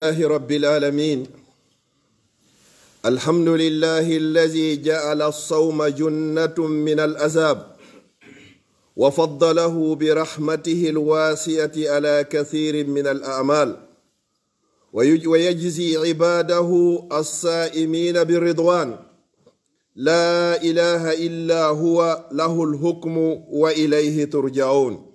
لله رب العالمين. الحمد لله الذي جعل الصوم جنة من العذاب وفضله برحمته الواسعة على كثير من الأعمال ويجزي عباده الصائمين بالرضوان. لا إله إلا هو له الحكم وإليه ترجعون.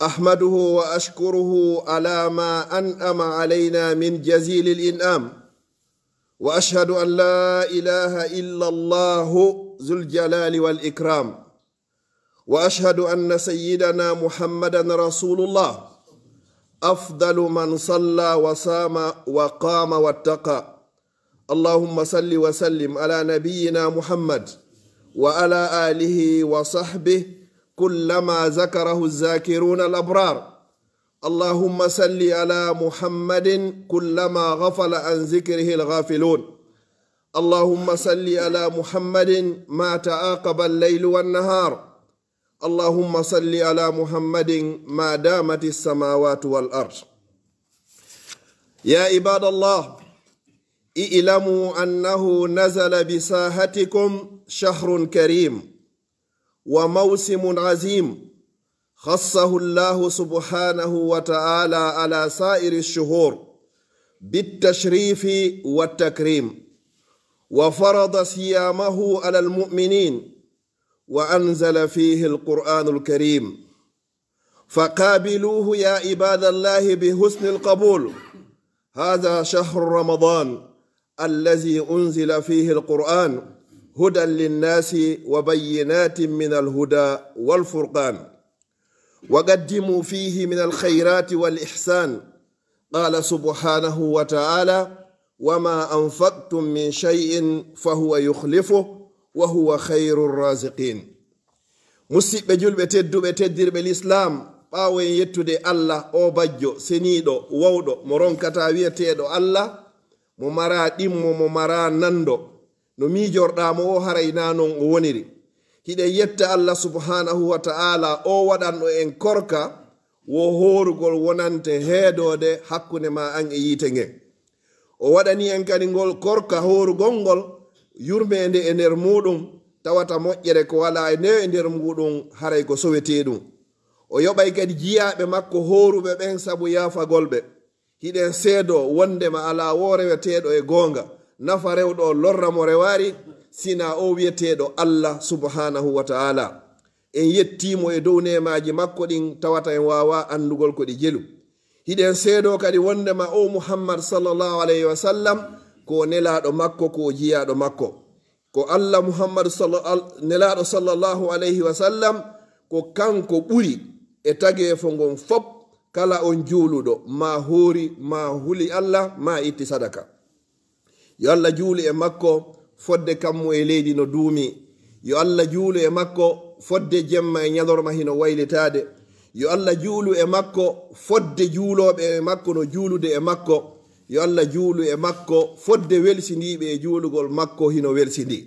أحمده وأشكره على ما أنعم علينا من جزيل الإنعام، وأشهد أن لا إله إلا الله ذو الجلال والإكرام، وأشهد أن سيدنا محمدا رسول الله أفضل من صلى وصام وقام واتقى. اللهم صل وسلم على نبينا محمد وعلى آله وصحبه كلما ذكره الذاكرون الأبرار. اللهم صل على محمد كلما غفل عن ذكره الغافلون. اللهم صل على محمد ما تعاقب الليل والنهار. اللهم صل على محمد ما دامت السماوات والأرض. يا عباد الله، اعلموا أنه نزل بساحتكم شهر كريم وموسم عظيم خصه الله سبحانه وتعالى على سائر الشهور بالتشريف والتكريم، وفرض صيامه على المؤمنين، وأنزل فيه القرآن الكريم. فقابلوه يا عباد الله بحسن القبول. هذا شهر رمضان الذي أنزل فيه القرآن هدى للناس وبينات من الهدى والفرقان، وقدموا فيه من الخيرات والإحسان. قال سبحانه وتعالى: وما أنفقتم من شيء فهو يخلفه وهو خير الرازقين. مسيب جلب تدو بتدير بالإسلام باوين يتودي الله أو بجو سنيدو وودو مرون كتاوية تيدو الله ممارا ديمو ممارا نندو no miijorɗamo o harayna non o woniri. hiɗen yetta allah subhanahu wa ta'ala o waɗanɗo en korka wo horugol wonante heedode hakkunde ma an e yiite ngen. O waɗani en kadi ngol korka horugol ngol yurmede e nder muɗum tawata moƴƴere ko wala e nde e nder muɗum haray ko sowete ɗum. O yoɓay kadi jiyaɓe makko horuɓe ɓen sabu yafagolɓe. hiɗen seedo wondema ala wo reweteɗo e goonga nafa rewɗo lorra mo rewari sina o wiyeteɗo allah subhanahu wa ta'ala. en yettimo e dow nemaji makko ɗin tawata en wawa andugol ko ɗi jelu. hiɗen seedo kadi wondema o muhammad sallallahu alayhi wa sallam ko nelaɗo makko, ko jiyaɗo makko, ko allah muhammad nelaɗo sallallahu alayhi wa sallam ko kanko ɓuri e tageefo ngon fop. kala on juuluɗo ma hoori ma huli allah ma itti sadaka. yo allah juulu e makko fodde kammo e leydi no duumi. yo allah juulu e makko fodde jemma e ñalorma hino waylitade. yo allah juulu e makko fodde juuloɓe e makko no juulude e makko. yo allah juulu e makko fodde welsindiɓe e juulugol makko hino welsindi.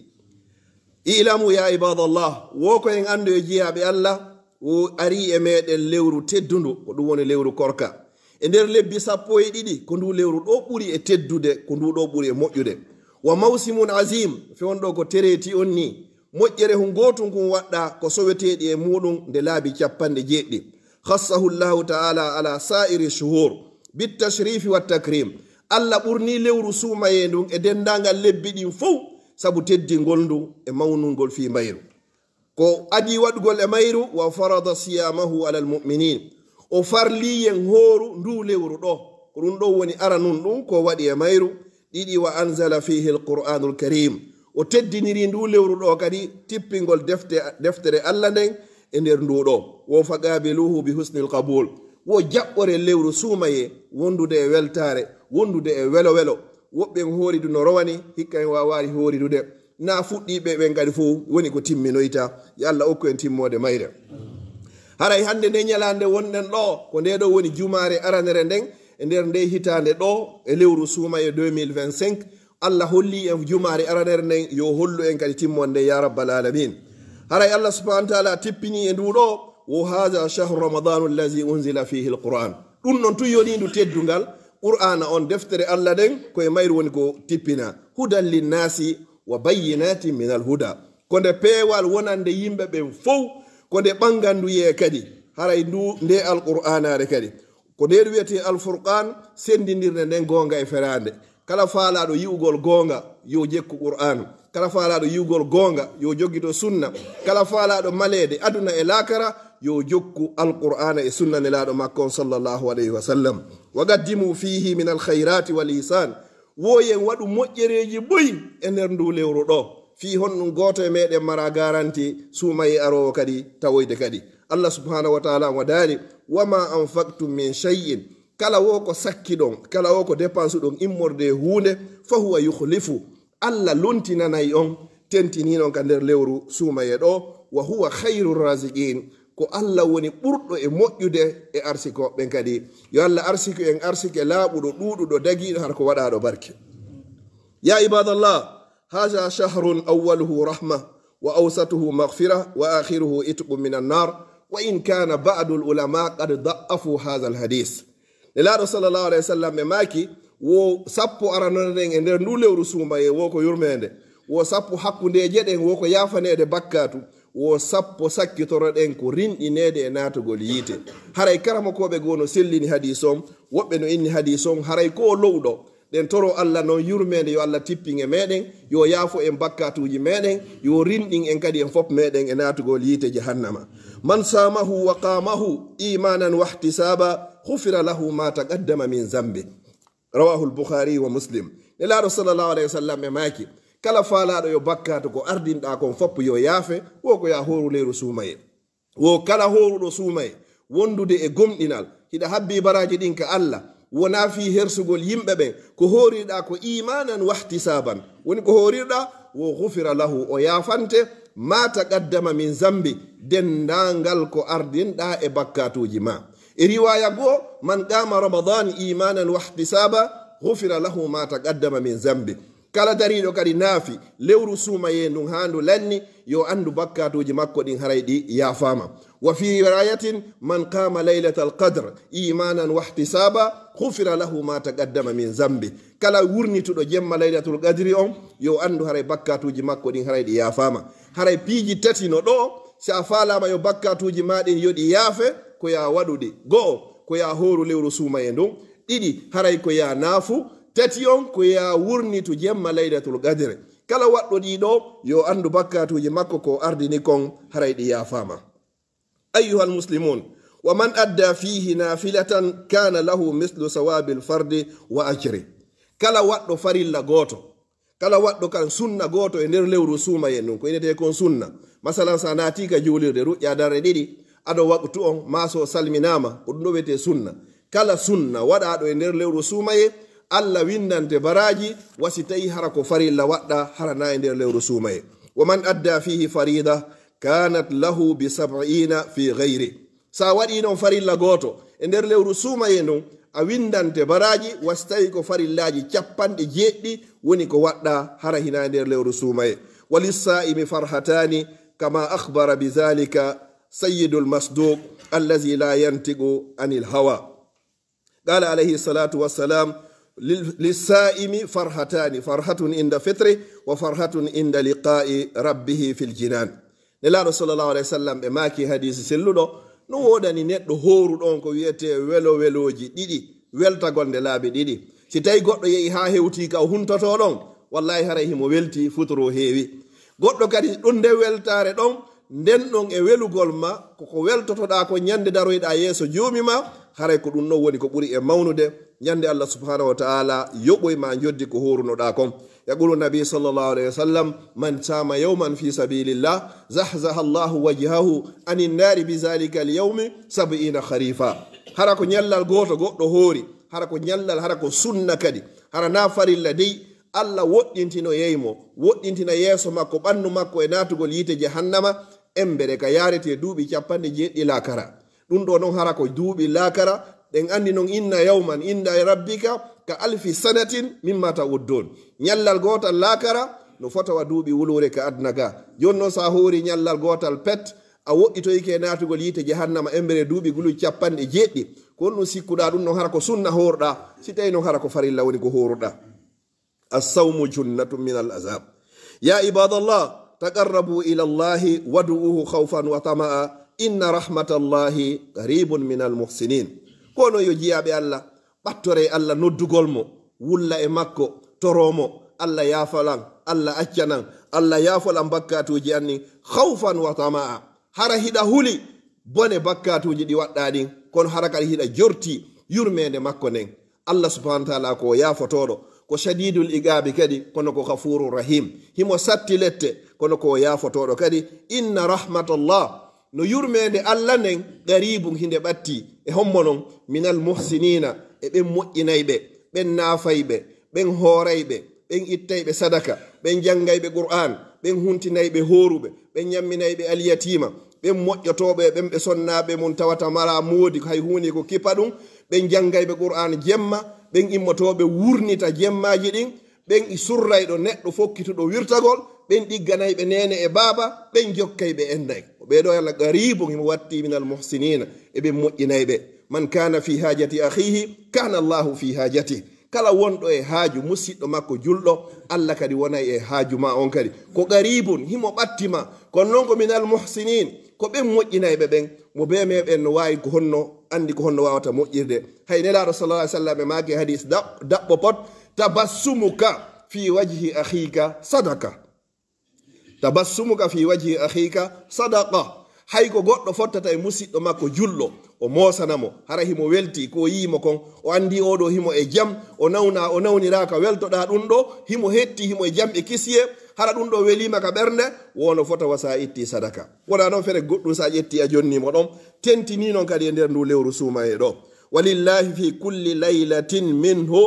ilamu ya ibadallah, wo ko en andu e jiyaɓe allah o ari e meɗen lewru teddundu, ko ɗum woni lewru korka. e nder lebbi 12 ko ndu lewru ɗo ɓuri e teddude, ko ndu ɗo ɓuri e moƴƴude. wa mawsimun azim, fewnɗo ko tereti on ni moƴƴere hu gotum kum waɗɗa ko soweteɗi e muɗum nde laabi 90. khassahu llahu ta'ala ala sa'iri shuhur bitashrifi wattakrim. allah ɓurni lewru suumaye ndun e dendagal lebbi ɗin fof sabu teddingol ndu e mawnungol fi mayru. ko adi waɗugol e mayru. wa farada siyamahu ala almuminin, o farliyen hooru ndu lewru ɗo, ko ɗum ɗo woni aranun ɗum ko waɗi e mayru. ɗiɗi wa anzala fihi alqur'anul karim, o teddiniri ndu lewru ɗo kadi tippingol deftere allah nden e nder ndu ɗo. wo faqabiluhu bi husnil qabul, wo jaɓɓore lewru suumaye wondude e weltare, wondude e welo welo. woɓɓen hooridu no rowani, hikka en wawari hooridude na fuɗɗiɓe ɓen kadi fof woni ko timminoyta. yo allah okku en timmode mayre. haray hande nde ñalande wonɗen ɗo ko nde ɗo woni jumare aranere nden e nder nde hitande ɗo e lewru suumaye 2025. allah holli en jumare aranere nden yo hollu en kadi timmonde ya rabbal alamin. haray allah subhanahu wa ta'ala tippini e ndu ɗo وهذا شهر رمضان الذي أنزل فيه القرآن. ɗum non tun yoni ndu teddungal qur'ana on deftere allah den koye mayru woni ko tippina hudan linnasi wa bayyinatin min alhuda ko nde peewal wonande yimɓe ɓen fof ko nde ɓanganduye kadi haray nde alqur'anare kadi ko nde wiyete alfurqan sendidirde nden gonga e ferande kala faalaɗo yi'ugol gonga yo jekku qur'an kala faalaɗo yi'ugol gonga yo joggito sunna kala faalaɗo malede aduna e lakara yo jokku alqur'ana e sunna nelaɗo makko sallllahu alayhi wa sallam wa gaddimu fihi min alkhayrati wal ihsan woyen waɗu moƴƴereji boyi e nder ndu lewru ɗo fi honɗum goto e meɗen mara garanti suumaye arowo kadi tawoyde kadi allah subhanahu wa taala wadari wama anfaqtum min shay'in kala wo ko sakki ɗon kala wo ko dépense ɗon immorde hunde fa huwa yukhlifu allah lontinanayi on tentininon ka nder lewru suumaye ɗo wa huwa khayru rasiqin ko allah woni ɓurɗo e moƴƴude e arsikoɓen kadi yo allah arsike en arsike laaɓuɗo ɗuɗuɗo dagiɗo har ko waɗaɗo barke ya ibadallah haja shahrun awaluhu rahma wa awsatuhu maghfira wa akhiruhu itqu min annar wa in kana ba'du ulama qad da'afu hadha alhadith nelaɗo sallallahu alayhi wa sallam ɓe maki wo sappo aranoɗen e nder ndu lewru suumaye wo ko yurmede wo sappo hakkundeje ɗen wo ko yafanede bakkatu wo sappo sakkitoroɗen ko rinɗinede e natugol yiite haray karamakoɓe goo no sellini hadis on woɓɓe no inni hadis on haray ko lowɗo ɗen toro allah noon yurmede yo allah tippin e meɗen yo yaafo en bakkatuji meɗen yo rinɗin en kadi en fof meɗen e natugol yiite jahannama man samahu wa qamahu imanan wa ihtisaba hufira lahu ma taqaddama min zambi rawahu lbukhari wa muslim nelaɗo sallllahu alayhi wa sallam e maki kala faalaɗo yo bakkatu ko ardinɗa kon foppo yo yaafe wo ko ya horu leyru suumaye wo kala horuɗo suumaye wondude e gomɗinal hiɗa habbi baraji ɗin ka allah wona fi hersugol yimɓe ɓen ko horiɗa ko imanan wahtisaban woni ko horirɗa wo hufira lahu o yafante ma taqaddama min zambi dendangal ko ardinɗa e bakkatuji ma e riwaya goo man qama ramadan imanan wahtisaba hufira lahu ma taqaddama min zambi kala dariɗo kadi naafi lewru suumaye ndun ha ndu lanni yo andu bakkatuji makko ɗin haray ɗi yafama wa fi rayatin man qama laylata alqadre imanan wahtisaba hufira lahu ma taqaddama min zambi kala wurnituɗo jemma laylatul qadri on yo andu haray bakkatuji makko ɗin haray ɗi yafama haray piiji tati no ɗo si a falama yo bakkatuji maɗin yoɗi yaafe ko ya waɗuɗi go'o ko ya horu lewru suumaye ndun ɗiɗi haray ko ya naafu tati on ko ya wurnitu jemma laylatul qadre kala waɗɗo ɗiɗo yo andu bakkatuji makko ko ardini kon haray ɗi yafama أيها المسلمون ومن أدى فيه نافلة كان له مثل ثواب الفرد وأجره كلا وقت فريلا غوتو كلا وقت كان سنة غوتو إنير لورو سوما ينون كو إنير يكون سنة مثلا ساناتيك جولي رؤيا دار ديدي أدو وقت أون ماسو سلمناما ودنو بيتي سنة كلا سنة ودا أدو إنير لورو سوما alla windante baraji wasitayi hara ko farilla waɗɗa harana e nder lewru suumaye wa man adda fihi farida kanat lahu bi 70 fi gayri sa waɗi noon farilla goto e nder lewru suumaye ndon a windante baraji wasitayi ko farillaji capanɗe jeɗɗi woni ko waɗɗa hara hina e nder lewru suumaye walissaimi farhatani kama akhbara bidhalika sayyidul masduq allazi la yantiqu anil hawa qala alayhi salatu wassalam للسائم فرحتان فرحة عند فطره وفرحة عند لقاء ربه في الجنان نلا صلى الله عليه وسلم ماكي حديث سلودو no wodani neɗɗo horuɗon ko wiyete welo weloji ɗiɗi weltagolde laabi ɗiɗi si tawi goɗɗo yehi ha hewti ka huntoto ɗon wallahi haray himo welti futoro heewi goɗɗo kadi ɗum nde weltare ɗon nden ɗon e welugol ma koko weltotoɗa ko ñande daroyɗa yeeso joomi ma haray ko ɗum ɗon woni ko ɓuri e mawnude ñande allah subhanahu wa ta'ala yoɓoy ma joddi ko horunoɗa kon yaqulu nabi sallallahu alayhi wa sallam man sama yawman fi sabilillah zahzaha allahu wajhahu anin nari bi zalika al yawmi 70 kharifa hara ko ñallal goto goɗɗo hoori hara ko ñallal hara ko sunna kadi hara na farilla dey allah woɗɗintino yeymo woɗɗintina yeeso makko ɓandu makko e natugol yiite jahannama embere ka yarete duuɓi 90 lakara ɗum ɗo noon hara ko duuɓi lakara ɗen andi noon inna yawman inda e rabbika ka alfi sanatin mimma ta'uddun ñallal gotal lakara no fotawa duuɓi wulure ka adna ga joni noon sa hoori ñallal gotal pet a woɗɗitoyke natugol yiite jahannama embere duuɓi gulu 90 ko no sikkuɗa ɗum non hara ko sunna horɗa si tawi non hara ko farilla woni ko horuɗa. As-sawmu junnatun min al-azab. Ya ibadallah taqarrabu ila allahi wad'uhu khawfan wa tama'a inna rahmatallahi qaribun min al-muhsinin. kono yo jiyaɓe Allah ɓattore Allah noddugol mo wulla e makko toromo Allah yafalan Allah accanan Allah yafolan bakkatuji anni khawfan wa tama'a hara hiɗa huli bone bakkatuji ɗi waɗɗa ɗin kono hara kadi hiɗa jorti yurmede makko nden Allah subhanahu wa ta'ala ko yafotoɗo ko shadidul igabi kadi kono ko ghafurur rahim himo satti lette kono ko yafotoɗo kadi inna rahmatallah no yurmede Allah nden qaribum hinde ɓatti e hommo non minal muhsinina e ɓen moƴƴinayɓe ɓen nafayɓe ɓen hoorayɓe ɓen ittayɓe sadaka ɓen janngayɓe qur'an ɓen huntinayɓe horuɓe ɓen yamminayɓe alyatima ɓen moƴƴotoɓe ɓen ɓe sonnaɓe mum tawata mara moodi hay hunde ko kipa ɗum ɓen janngayɓe qur'an jemma ɓen immotoɓe wurnita jemmaji ɗin ɓen surrayɗo neɗɗo fokkituɗo wirtagol ɓen ɗigganayɓe nene e baaba ɓen jokkayɓe enday ɓeɗo yalla qaribum himo watti minal muhsinina eɓen moƴƴinayɓe man kana fi hajati akhihi kana Allahu fi hajati kala wonɗo e haaju musidɗo makko julɗo Allah kadi wonay e haaju ma on kadi ko qaribun himo ɓattima kono noon ko minal muhsinin ko ɓen moƴƴinayɓe ɓen mo be meɓen no wawi ko honno andi ko honno wawata moƴƴirde hay nelaɗo sallallahu alaihi wasallam e maki hadis daɓɓo pot tabassumuka fi wajhi akhika sadaka tabassumuka fi wajhi akhika sadaqa hay ko goɗɗo fottata e musidɗo makko julɗo o mosanamo hara himo welti ko yimo kon o andi oɗo himo e jam o nawniraka weltoɗa ɗum ɗo himo hetti himo e jam e kisiye hara ɗum ɗo welima ka ɓernde wono fota wasa itti sadaka wona noon fere goɗɗum sa ƴetti a jonnimo ɗon tentini noon kadi e nder ndu lewru suumaye ɗo walillahi fi kulli laylatin minhu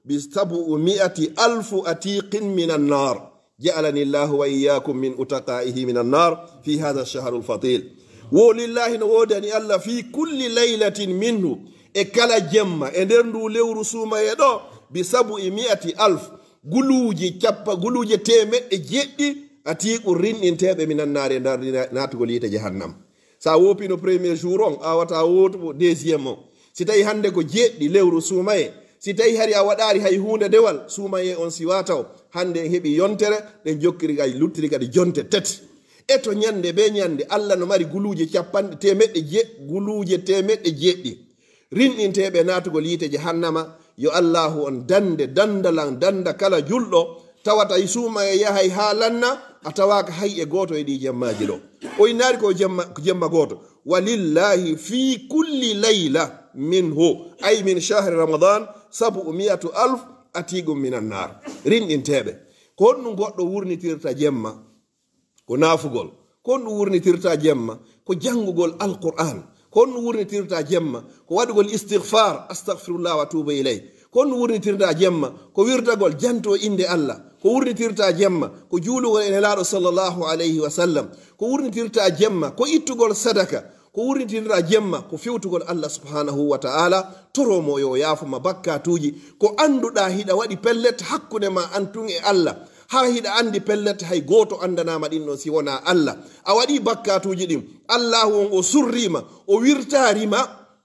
bi 700,000 atiqin min annar جعلني الله وإياكم من أتقائه من النار في هذا الشهر الفضيل ولله نودني الله في كل ليلة منه إكلا جمع إندرندو لو رسوما يدو ب700,000 guluji cappa guluji temeɗɗe jeɗɗi atiku rinɗinteɓe minan naare natugol yite jahannam sa wopino premier jour on a wata wotumo deuxiéme o si tawi hande ko jeɗɗi lewru suumaye si tawi hari a waɗari hay hunde dewal suumaye on siwa taw hande en heeɓi yontere ɗen jokkiri kay luttiri kadi jonte tati e to ñande be ñande Allah no mari guluji capanɗe temeɗɗe jeɗɗi rinɗinteɓe natugol yite jahannama yo Allahu on dandalan danda kala julɗo tawata e suumaye yahay ha lanna a tawaka hay e goto e ɗi jemmaji ɗo o inari ko jemma goto walillahi fi kulli layla minhu ay min shahri ramadan 700,000 atigum minan nar rinɗinteɓe ko honɗum goɗɗo wurnitirta jemma ko nafugol ko honɗum wurnitirta jemma ko janngugol alquran ko honɗum wurnitirta jemma ko waɗugol istighfar astaghfirullah wa tuba ilay ko honɗum wurnitirta jemma ko wirdagol janto inde Allah ko wurnitirta jemma ko juulugol e nelaɗo sallallahu alayhi wa sallam ko wurnitirta jemma ko ittugol sadaka ko wurnitirta jemma ko fewtugol Allah subhanahu wa ta'ala toromo yo yaafuma bakkatuji ko anduɗa hiɗa waɗi pellet hakkude ma antun e Allah ha hiɗa andi pellet hay goto andanama ɗin no si wona Allah a waɗi bakkatuji ɗin Allahu on o surrima o wirtarima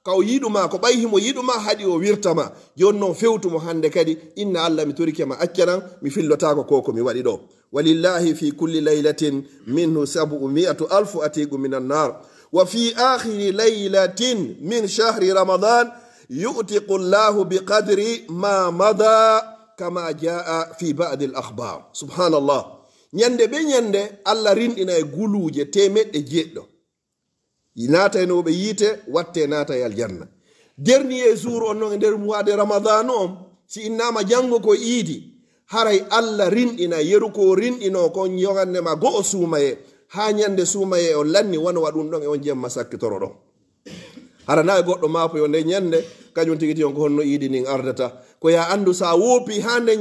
ka o yiɗuma ko ɓayhimo yiɗuma haɗi o wirtama joni noon fewtumo hande kadi inna Allah mi torikema accanan mi fillotako ko mi waɗi ɗo walillahi fi kulli laylatin minhu 700,000 atigu min annar وفي آخر ليلة من شهر رمضان يؤتق الله بقدر ما مضى كما جاء في بعض الأخبار سبحان الله ñande be ñande Allah rindina e guluuje temeɗɗe jeɗɗo naataynoɓe yiite watte naata e aljanna dernier jour on noon e nder mois de ramadan on si innama janngo ko iidi haray Allah rindina yeru ko rindino kon yogannema go o suumaye ha ñande suumaye o lanni wona waɗum ɗon e on jemma sakkitoro ɗon hara na e goɗɗo maapo yo nde ñande kañum tigi on ko honno iidi nin ardata ko ya andu sa woopi ha nden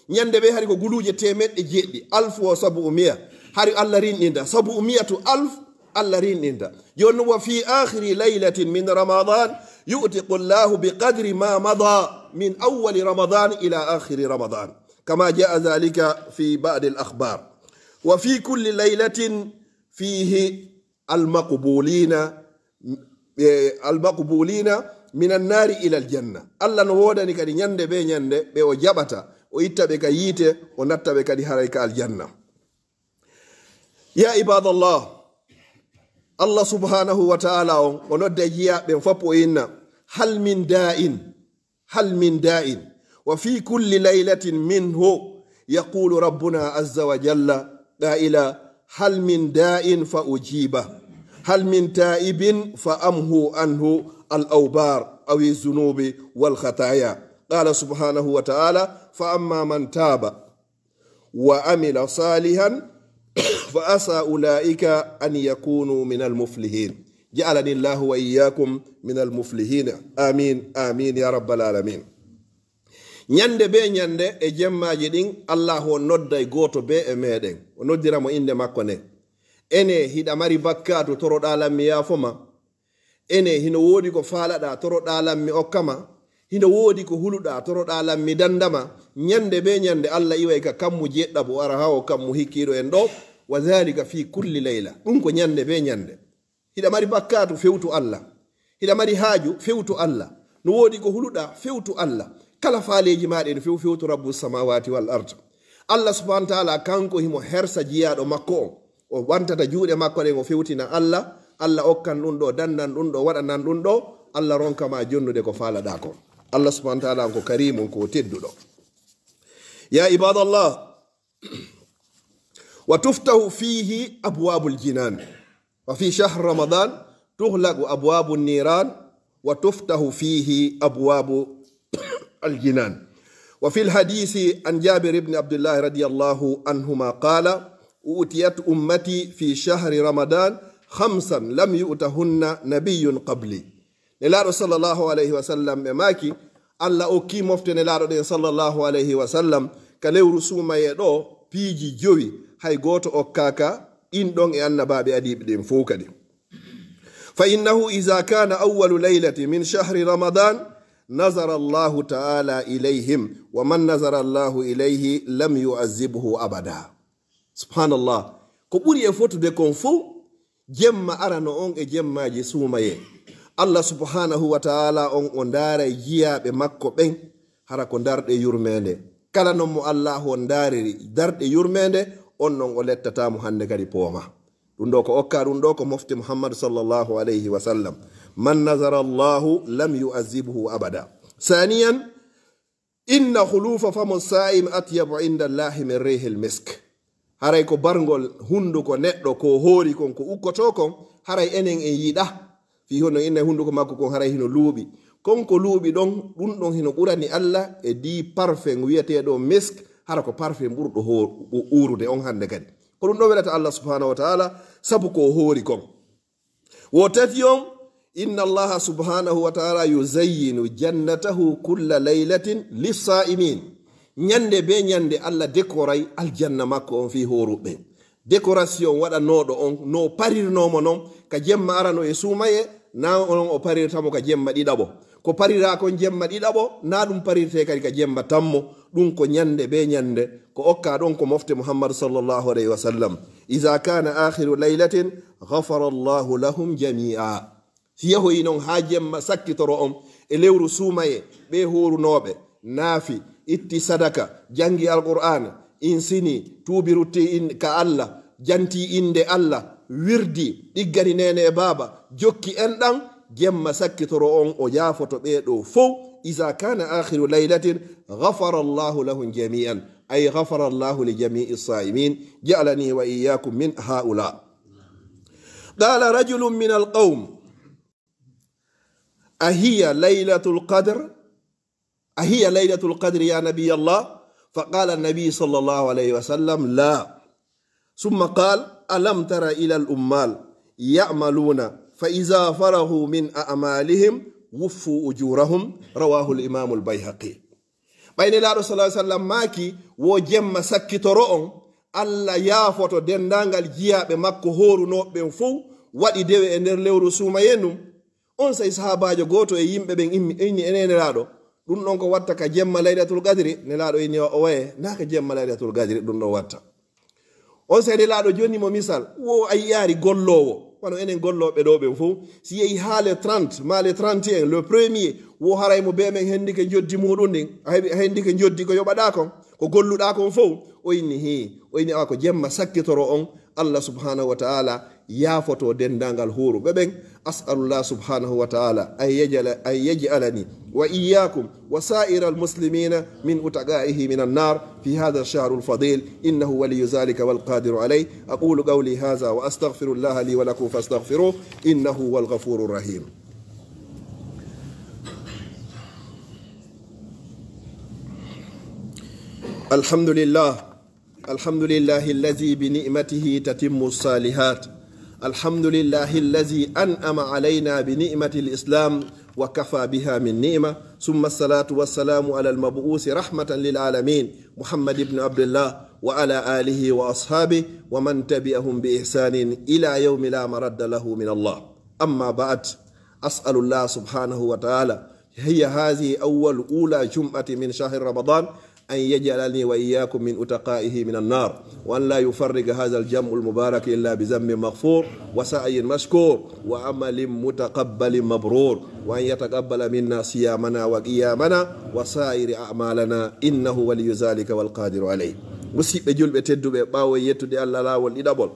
ñande ɓe hari ko guluuje temeɗɗe jeɗɗi 700 hari Allah rinɗinta 700,000 Allah rinɗinta joni wa fi akhiri laylatin min ramadan yu'tiqu llahu biqadri ma mada min awwali ramadan ila akhiri ramadan kama jaa dhalika fi ba'd al akhbar وفي كل ليلة فيه المقبولين min annari ila aljanna allah no wodani kadi nyande be nyande be o jabata o ittabe ka yite o nattabe kadi haray ka aljanna. Ya ibadallah, Allah subhanahu wa ta'ala on nodda jiyaɓe foppo inna hal min da'in wa fi kulli laylatin minhu yaqulu rabbuna azza wa jalla qa'ila hal min da'in fa ujiba hal min ta'ibin fa amhu anhu al-awbar aw az-zunubi wal khataya. Qala subhanahu wa ta'ala fa amma man taba wa amila salihan fa asa ulaika an yakunu min al-muflihin. Ja'alani Allahu wa iyyakum min al-muflihin. Amin amin ya rabbal alamin. Nyande be nyande e jemmaji din Allah o nodday goto be e meden o noddira mo inde makko ne ene hida mari bakkatu toroda lammi yafoma ene hino wodi ko falada toroda lammi okkama hino wodi ko huluda toroda lammi dandama nyande be nyande Allah iway ka kammu jedda bo ara hawo kammu hikkido en do wa dhalika fi kulli layla dum ko nyande be nyande hida mari bakkatu fewtu Allah hida mari haaju fewtu Allah no wodi ko huluda fewtu Allah kala faaleji maɗen fewtu rabbu samawati wal ard. Allah subhanahu wa ta'ala kanko himo hersa jiyaɗo makko o wantata juuɗe makko ɗen o fewtina Allah okkan ɗum ɗo dandan ɗum ɗo waɗanan ɗum ɗo Allah ronkama jonnude ko faalaɗa ko. Allah subhanahu wa ta'ala ko karimum ko tedduɗo. Ya ibadallah, wa tuftahu fihi abwabul jinan wa fi shahr ramadan tughlaqu abwabun niran wa tuftahu fihi abwabu الجنان. وفي الحديث عن جابر بن عبد الله رضي الله عنهما قال أوتيت أمتي في شهر رمضان 5 لم يؤتهن نبي قبلي. نلارو صلى الله عليه وسلم ماكي الله أوكي مفتن نلارو صلى الله عليه وسلم كاليو رسومايي دو بيجي جوي هاي غوتو أوكاكا إن دون أن بابي أديب دين فوكدي. فإنه إذا كان أول ليلة من شهر رمضان نظر الله تعالى إليهم ومن نظر الله إليه لم يعذبه أبدا. سبحان الله. كبوري يفوتو دي كونفو جمع أرانو أون جمع جسومايي الله سبحانه وتعالى أون دار جيا بمكو بين هراكو دار دي يرميني كلا نمو الله أون دار دي يرميني أون ولتا تامو هندكاري بوما دندوكو أوكا دندوكو مفتي محمد صلى الله عليه وسلم من نظر الله لم يعذبه أبدا. ثانيا إن خلوف فم الصائم أطيب عند الله من ريح المسك. هراي كو بارغول هوندو كو نيدو كو هوري كون كو اوكوتو كون هراي انين ان ييدا في هونو ان هوندو كو ماكو كون هراي هينو لوبي كون كو لوبي دون دون دون هينو قراني الله e di parfum wiyetedo misk hara ko parfum burdo urude on hande kadi ko dum do welata Allah subhanahu wa ta'ala sabu ko hori kon wotatiyon inna Allah subhanahu wa ta'ala yuzayyinu jannatahu kulla laylatin lis-sa'imin. Nyande be nyande Allah dekoray aljanna makko on fi horube decoration wada nodo on no parirno mo non ka jemma arano e sumaye na on o parirtamo ka jemma didabo ko parira ko jemma didabo na dum parirte kadi ka jemma tammo dum ko nyande be nyande ko okka don ko mofte Muhammad sallallahu alaihi wasallam iza kana akhiru laylatin ghafara Allahu lahum jami'a fiyaho inon ha jemma sakkitoro on e lewru sumaye be horu nobe nafi itti sadaka jangi alquran insini tubirutti in ka Allah janti inde Allah wirdi diggani nene baba jokki endan jemma sakkitoro on o jafoto be do fo iza kana akhiru laylatin ghafara Allahu lahum jami'an ay ghafara Allahu li jami'i as-sa'imin ja'alani wa iyyakum min haula. Qala rajulun min al-qawm ahiya laylatul qadr أهي ليلة القدر يا نبي الله؟ فقال النبي صلى الله عليه وسلم لا. ثم قال ألم تر إلى الأمال يعملون فإذا فرغوا من أعمالهم وفوا أجورهم. رواه الإمام البيهقي. بين الله صلى الله عليه وسلم ماكي وجم سكترون الله يافوتو دندانغال جيا بمكو هورو نوبن فو وادي ديوي اندر لewru sumayenum on say sahabajo goto e yimbe ben inni eneneraado dum non ko watta ka jemma laylatul qadri ne laado ini o waye na ka jemma laylatul qadri dum do watta on sede laado joni mo misal wo ay yaari gollowo wano enen golloɓe ɗo ɓen fof si yehi ha le 30 ma le 31 le premier wo haray mo be men hendi ke joddi muɗum ndin hendi ke joddi ko yoɓaɗa kon ko golluɗa kon fof o inni awa ko jemma sakkitoro on Allah subhanahu wa ta'ala yafoto dendangal huruɓe ɓen as'alullah subhanahu wa ta'ala an yaj'alani wa iyyakum wa sa'ira almuslimina min utaqaihi min annar fi hadha ash-shahr al-fadil innahu waliyyu dhalika wal qadiru alayh aqulu qawli hadha wa astaghfirullaha li wa lakum fastaghfiruhu innahu huwal ghafurur rahim. الحمد لله الذي بنعمته تتم الصالحات. الحمد لله الذي أنعم علينا بنعمة الإسلام وكفى بها من نعمة. ثم الصلاة والسلام على المبعوث رحمة للعالمين محمد بن عبد الله وعلى آله وأصحابه ومن تبعهم بإحسان إلى يوم لا مرد له من الله. أما بعد، أسأل الله سبحانه وتعالى هي هذه أولى جمعة من شهر رمضان أن يجعلني وإياكم من أتقائه من النار، وأن لا يفرق هذا الجمع المبارك إلا بذنب مغفور وسعي مشكور وعمل متقبل مبرور، وأن يتقبل منا صيامنا وقيامنا وسائر أعمالنا إنه ولي ذلك والقادر عليه. musidɓe julɓe tedduɓe ɓaawo yettude Allah laawol ɗiɗaɓol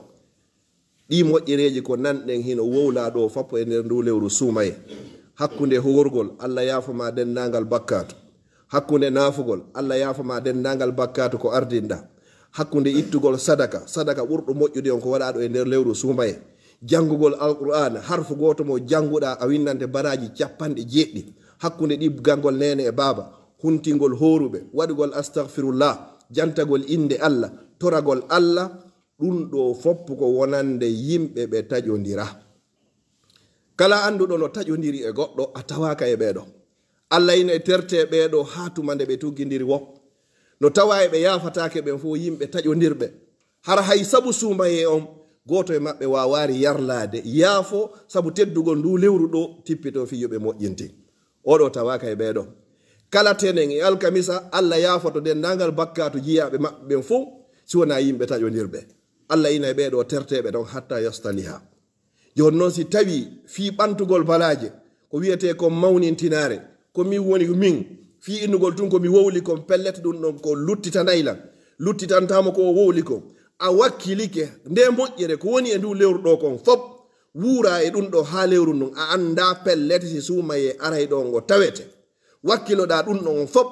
ɗi moƴƴereji ko nanɗen hino wowlaɗo fappo e nder ndu lewru suumaye. hakkunde horgol Allah yaafama dendangal bakkatu, hakkunde naafugol Allah yaafama dendangal bakkatu ko ardinɗa, hakkunde ittugol sadaka ɓurɗo moƴƴude on ko waɗaɗo e nder lewru suumaye, janngugol alqur'ana harfu goto mo jannguɗa a windante baraji 90, hakkunde ɗiggangol nene e baaba, huntingol horuɓe, waɗugol astaghfirullah, jantagol inde Allah, toragol Allah, ɗum ɗo foppu ko wonande yimɓe ɓe taƴodira. kala anduɗo no taƴodiri e goɗɗo a tawaka e ɓeɗo. Allah ina terte ɓeɗo ha tuma nde ɓe tuggidiri wop no tawa e ɓe yafatake ɓen fo yimɓe taƴodirɓe hara hay sabu suumaye on goto e maɓɓe wawari yarlade yaafo sabu teddugol ndu lewru ɗo tippito fiyoɓe moƴƴinti. oɗo tawaka e ɓeɗo. kala tenen e alkamisa Allah yafoto dendagal bakkatu jiyaɓe maɓɓe ɓen fo si wona yimɓe taƴodirɓe. Allah ina e ɓeɗo terteɓe ɗon hatta yastaliha. joni noon si tawi fi ɓantugol balaje ko wiyete ko mawnintinare ko mi woni min fi innugol tun ko mi wowli kon pellet ɗum ɗon ko luttitanaylan luttitantama ko wowli kon a wakkilike nde moƴƴere ko woni e ndu lewru ɗo kon fop wuura e ɗum ɗo ha lewru ndun a anda pellet si suumaye aray ɗo ngo tawete wakkiloɗa ɗum ɗon fop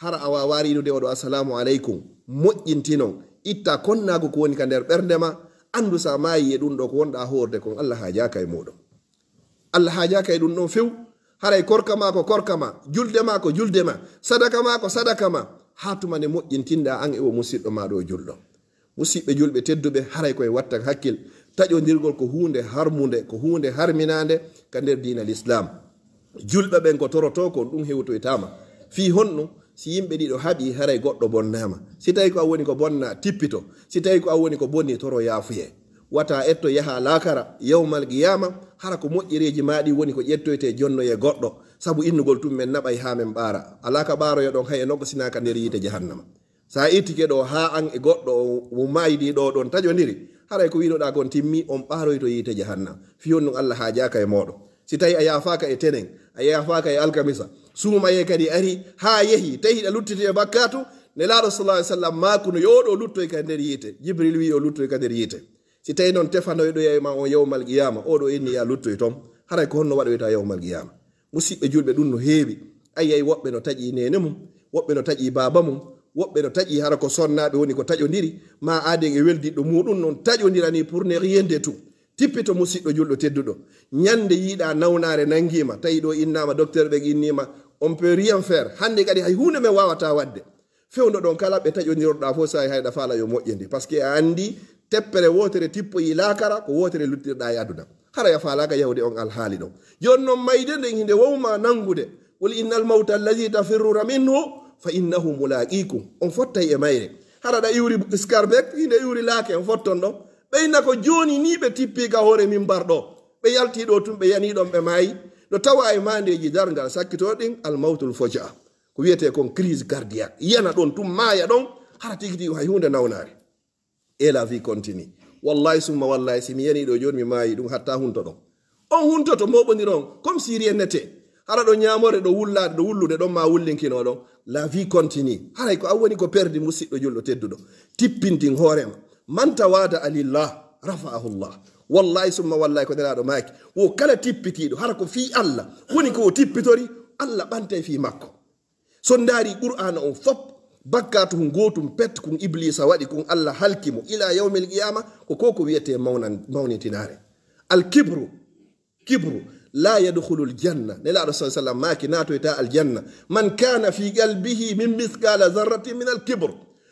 hara a wawari inude oɗo assalamu aleykum moƴƴintinon itta konnago ko woni ka nder ɓerdema andu sa mayi e ɗum ɗo ko wonɗa horde kon Allah hajaka e muɗum. Allah hajaka e ɗum ɗon few. haray korka ma ko korka ma, julde ma ko julde ma, sadaka ma ko sadaka ma, ha tumane moƴƴintinɗa an e o musidɗo ma ɗo julɗo. musidɓe julɓe tedduɓe haray koye watta hakkil taƴodirgol ko hunde harmude, ko hunde harminade ka nder diina l'islam. julɓe ɓen ko toroto kon ɗum hewtoytama fi honno si yimɓe ɗiɗo haaɓi haray goɗɗo bonnama, si tawi ko a woni ko bonna tippito, si tawi ko a woni ko bonni toro yaafuye. wata etto yaha lakara yawmal qiyama hara ko moƴƴereji maɗi woni ko ƴettoyte jonno e goɗɗo sabu innugol tum men naɓay ha men ɓaara alaka ɓaaroyo ɗon hay e nokko sinaka nder yiite jahannama. sa ittike ɗo ha an e goɗɗo mo maydi ɗo ɗon taƴodiri haray ko wiɗoɗa gon timmi on ɓaaroy to yiite jahannama. fiyon ɗum Allah hajaka e moɗo. si tawi a yafaka e tenen, a yafaka e alkamisa, suumaye kadi ari ha yehi tawi hiɗa luttiti e bakkatu nelaɗo sallallahu alaihi wasallam makuno yoɗo luttoy ka nder yiite. jibril wi o luttoy ka nder yiite. si tawi noon tefanoyɗo yeyma on yawmal qiyama oɗo inni ya luttoy toon haray ko honno waɗoyta yawmal qiyama. musidɓe julɓe ɗum no heewi. ayyay woɓɓe no taƴi nene mum, woɓɓe no taƴi baba mum, woɓɓe no taƴi hara ko sonnaɓe woni ko taƴodiri ma aden e weldiɗɗo muɗum noon taƴodirani pour ne rien de tout. tippito musidɗo julɗo tedduɗo ñande yiiɗa nawnare nangima tawi ɗo innama docteur ɓe innima on peut rien faire, hande kadi hay hunde men wawata wadde. fewno ɗon kala ɓe taƴodirɗa fo sa hayɗa faala yo moƴƴindi par ce que a andi teppere wotere tippoyi lakara ko wotere luttirɗa e aduna hara ya falaka yawde on alhaali ɗon. joni noon mayde nden hinde wowma nangude qul innal mawta allazi tafirruna minhu fa innahu mulaqikum. on fottay e mayre hara ɗa iwri skarbek hinde iwri laake on fotton ɗon ɓeyna ko joni ni ɓe tippi ka hoore mimbar ɗo ɓe yalti ɗo tun ɓe yaniɗon ɓe maayi no tawa e mandeji dargal sakkitoɗin almawtul foja ko wiyete kon crise cardiaque yana ɗon tum maaya ɗon hara tigi tigi hay hunde nawnare. et la vie continue. wallahi summa wallahi simi yani do joni mi maayi dum hatta hunto don on hunto to moboniron comme si rien n'était hara do nyamore do wullade do wullude don ma wullinkino don la vie continue haray ko awoni ko perdi musiddo jullo teddudo tippintin horema man tawada alillah rafa'ahu Allah wallahi summa wallahi ko delaado maaki wo kala tippitido hara ko fi Allah woni ko tippitori Allah bante fi makko so ndari qur'ana on fop bakkatu ngotum pet kun iblisa wadi kun Allah halkimo ila yawmil qiyama ko wiyete mawnitinare al kibru la yadkhulu al janna nela rasul sallallahu maki nato ita al janna man kana fi qalbihi min mithqala dharratin min al kibr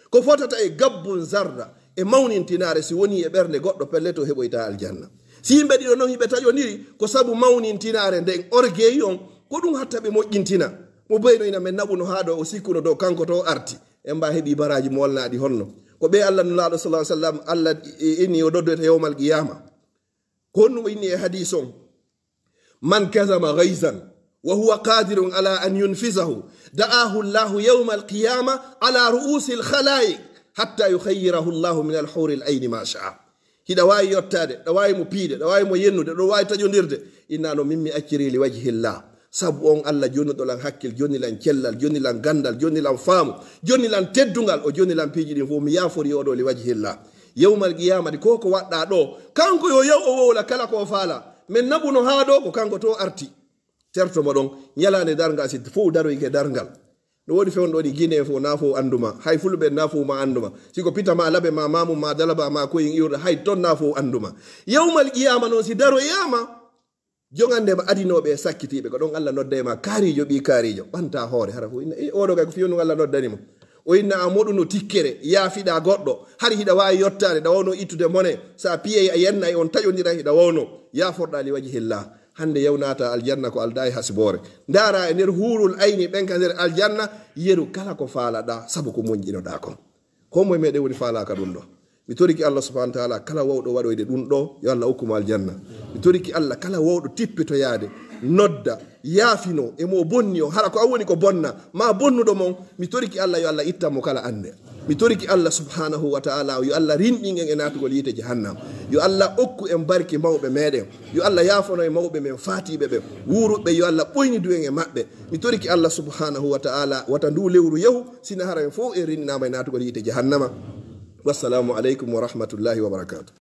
ko fotata e gabbun zarra e mawnintinare si woni e bernde goddo pelleto heboyta al janna si yimbe di non hibe tajoniri ko sabu mawnintinare den orgueil on ko dum hatta be mojjintina mo bayno ina men nabuno haado o sikkuno do kanko to arti e mba hebi baraji mo walnaadi honno ko be Allah nulaado sallallahu alaihi wasallam Allah inni o doddote yawmal qiyama ko no inni e hadithon man kazama ghaizan wa huwa qadirun ala an yunfizahu da'ahu Allah yawmal qiyama ala ru'usil khalaiq hatta yukhayyirahu Allah min al-hur al-ayn ma sha'a hida wayi yottade da wayi mo piide da wayi mo yennude do wayi tajondirde inna no mimmi acciri li wajhi Allah sabu on Allah joni do lan hakkil joni lan cellal joni lan gandal joni lan faamu joni lan teddungal o joni lan piiji din fo mi yafori odo li wajhi Allah yawmal qiyamati ko wadda do kanko yo yaw o wola kala ko faala men nabuno haado ko kanko to arti terto modon nyalande dargal sit fo daro ike dargal no wodi fewndo di gine fo nafo anduma hay fulbe nafo ma anduma siko pita ma labe ma mamu ma dalaba ma ko yin iwda hay ton nafo anduma yawmal qiyama non si daro yama jongande ma adinobe sakkitibe ko don Allah nodda ma karijo bi karijo banta hore hara fo inna odo kay ko fiyonu Allah noddani mo o inna amodu no tikkere yaafida goddo hari hida wawi yottade da wono ittude mone sa piye yenna on tajondira hida wono yaforda li wajhi Allah hande yawnata aljanna ko aldai hasibore ndara e nder hurul ayni ben kan nder aljanna yeru kala ko faala da sabu ko monjino da ko moy mede woni faala ka dum do mi toriki Allah subhanahu wa ta'ala kala wawdo wadoyde dum do yo Allah hokkumo aljanna mi toriki Allah kala wawdo tippito yaade nodda yaafino e mo bonni o hara ko awoni ko bonna ma bonnudo mon mi toriki Allah yo Allah ittamo kala ande mi toriki Allah subhanahu wa ta'ala yo Allah rindingen e natugol yite jahannam yo Allah okku en barki mawbe meden yo Allah yaafono e mawbe men fatibe be wurube yo Allah boyni duwen e mabbe mi toriki Allah subhanahu wa ta'ala wata ndu lewru yahu sina hara en fo e rinnama e natugol yite jahannama wassalamu alaikum wa rahmatullahi wa barakatuh